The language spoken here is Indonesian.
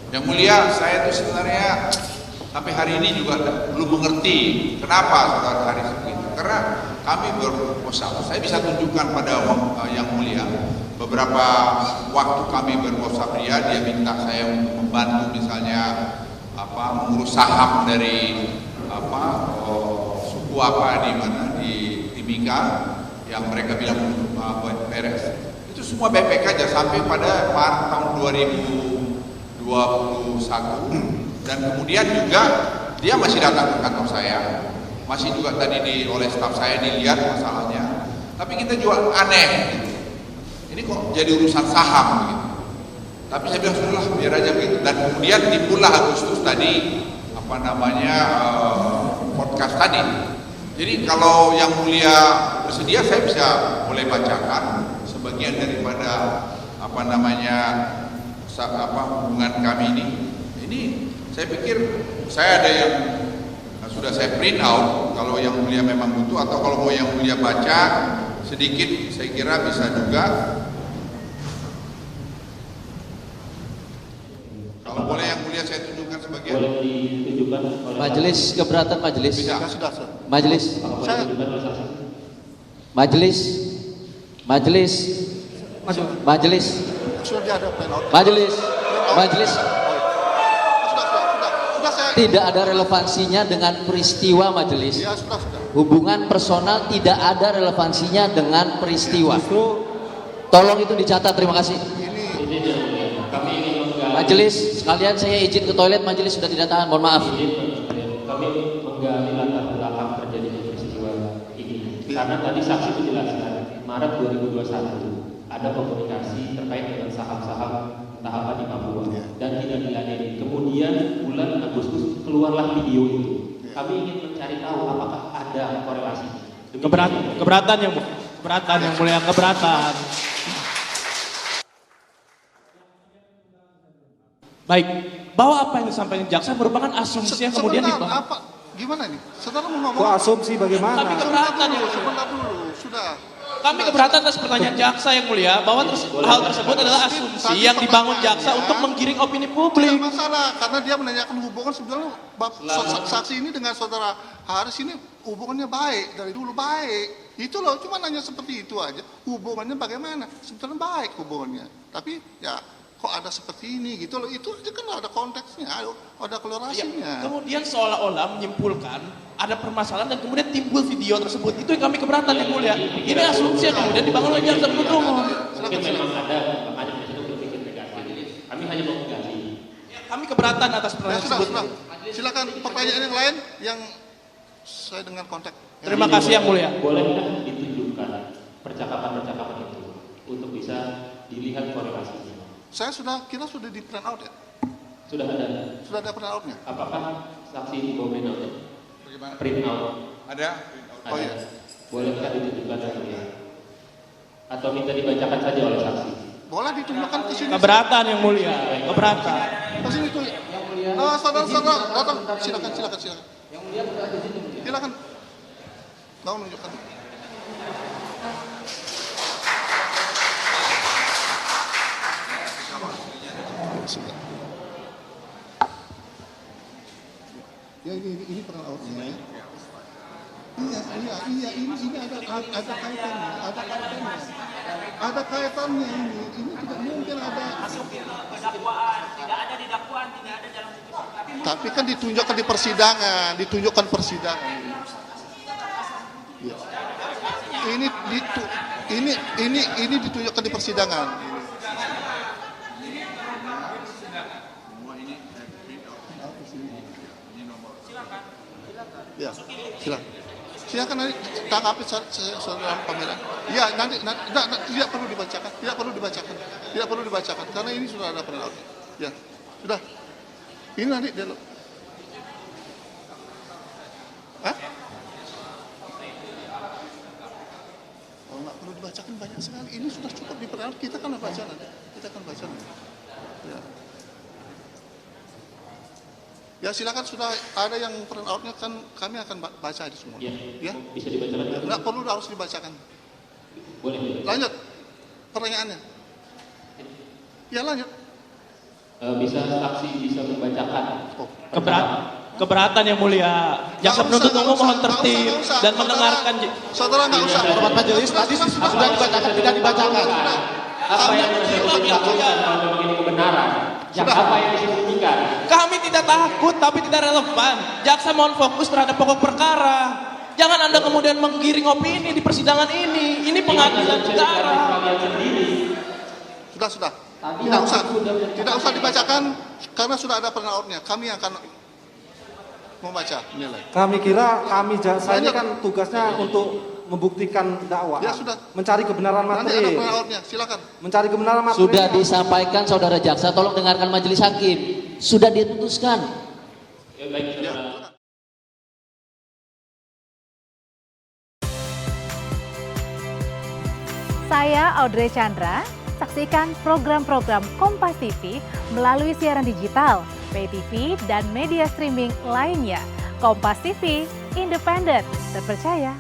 Yang mulia, saya itu sebenarnya sampai hari ini juga belum mengerti kenapa saudara Haris begitu. Karena kami berwasap, saya bisa tunjukkan pada yang mulia beberapa waktu kami berwasap dia minta saya untuk membantu misalnya mengurus saham dari suku apa di mana di Timika yang mereka bilang beres. Itu semua baik-baik aja sampai pada Maret tahun 2021 dan kemudian juga dia masih datang ke kantor saya, masih juga tadi oleh staf saya dilihat masalahnya, tapi kita juga aneh gitu. Ini kok jadi urusan saham gitu. Tapi saya bilang sudahlah biar aja begitu. Dan kemudian timbullah Agustus tadi podcast tadi. Jadi kalau yang mulia bersedia saya bisa boleh bacakan sebagian daripada hubungan kami ini. Ini saya pikir saya ada yang sudah saya print out kalau yang mulia memang butuh, atau kalau mau yang mulia baca sedikit saya kira bisa juga. Kalau boleh yang mulia saya tunjukkan sebagian. Boleh ditunjukkan oleh Majelis keberatan majelis. Bisa. Majelis. Majelis. Majelis. Majelis. Majelis. Majelis. Tidak ada relevansinya dengan peristiwa majelis. Hubungan personal tidak ada relevansinya dengan peristiwa. Tolong itu dicatat, terima kasih. Majelis, sekalian saya izin ke toilet, majelis sudah tidak tahan, mohon maaf. Kami menggali latar belakang terjadinya peristiwa ini. Karena tadi saksi menjelaskan Maret 2021 ada komunikasi terkait dengan saham-saham entah apa di Papua dan tidak diladeni. Kemudian bulan Agustus keluarlah video itu. Kami ingin mencari tahu apakah ada korelasi. Keberatan yang mulia, keberatan. Baik, bahwa apa yang disampaikan jaksa merupakan asumsi yang kemudian dibangun. Gimana nih? Saudara mau ngomong? Kok asumsi bagaimana? Kami keberatan ya. Sebentar dulu, sudah. Kami keberatan atas pertanyaan jaksa yang mulia bahwa hal tersebut adalah asumsi yang dibangun jaksa untuk menggiring opini publik. Tidak masalah, karena dia menanyakan hubungan sebenarnya saksi ini dengan saudara Haris ini hubungannya baik, dari dulu baik. Itu loh, cuma nanya seperti itu aja. Hubungannya bagaimana? Sebetulnya baik hubungannya. Tapi ya kok ada seperti ini gitu loh, itu aja kan ada konteksnya, ada kolorasinya. Ya, kemudian seolah-olah menyimpulkan ada permasalahan dan kemudian timbul video tersebut. Itu yang kami keberatan yang mulia. Ini asumsi yang kemudian dibangun oleh jaksa penuntut umum. Mungkin memang ada, makanya itu berpikir negatif. Kami hanya mau menggali. Ya, kami keberatan atas pertanyaan tersebut. Silakan pertanyaan yang lain yang saya dengar konteks. Terima kasih yang mulia. Bolehkah ditunjukkan percakapan-percakapan itu untuk bisa dilihat korelasinya? Saya kita sudah di print out ya? Sudah ada. Sudah ada print outnya? Apakah saksi di bawah print outnya? Bagaimana? Print out. Ada? Oh iya. Bolehkah ditunjukkan ya? Atau minta dibacakan saja oleh saksi? Boleh ditunjukkan ke sini. Keberatan yang mulia. Keberatan. Ke sini tuh. Saudara-saudara datang. Silakan. Yang mulia berada di situ. Silakan. Mau menunjukkan. Ya ini pernah outnya. Iya, ini ada kaitannya ini tidak mungkin ada. Tidak ada di dakwaan, tidak ada dalam bukti. Tapi kan ditunjukkan di persidangan, Ya. Ini ditunjukkan di persidangan. Ya, silakan nanti tanggapi saudara pembelaan. Ya, nanti tidak perlu dibacakan, karena ini sudah ada pernah. Ya, sudah. Ini nanti dia. Oh, nggak perlu dibacakan banyak sekali. Ini sudah cukup di pernah. Kita kan baca nanti. Ya. Ya silakan, sudah ada yang print outnya kan kami akan baca di semua. Ya. Ya. Bisa dibacakan? Enggak perlu harus dibacakan. Boleh. Lanjut pertanyaannya. Ya lanjut. Bisa saksi bisa membacakan. Keberatan yang mulia. Jaksa penuntut umum mohon tertib dan mendengarkan. Saudara nggak usah. Hormat majelis, tadi sudah dibacakan, tidak dibacakan. Apa yang disebutkan kalau memang ini kebenaran? Apa yang disembunyikan? Kami tidak takut tapi tidak relevan. Jaksa mohon fokus terhadap pokok perkara. Jangan Anda kemudian menggiring opini di persidangan ini. Ini pengadilan negara. Sudah. Tidak usah dibacakan karena sudah ada penautnya. Kami akan membaca nilai. Kami kira saya ini kan tugasnya untuk membuktikan dakwaan. Ya sudah. Mencari kebenaran Nanti materi. ada penautnya, silakan. Mencari kebenaran materi. Sudah disampaikan saudara jaksa, tolong dengarkan majelis hakim. Sudah diputuskan. Ya, baik, saudara. Saya Audrey Chandra, saksikan program-program Kompas TV melalui siaran digital, pay TV, dan media streaming lainnya. Kompas TV, independen, terpercaya,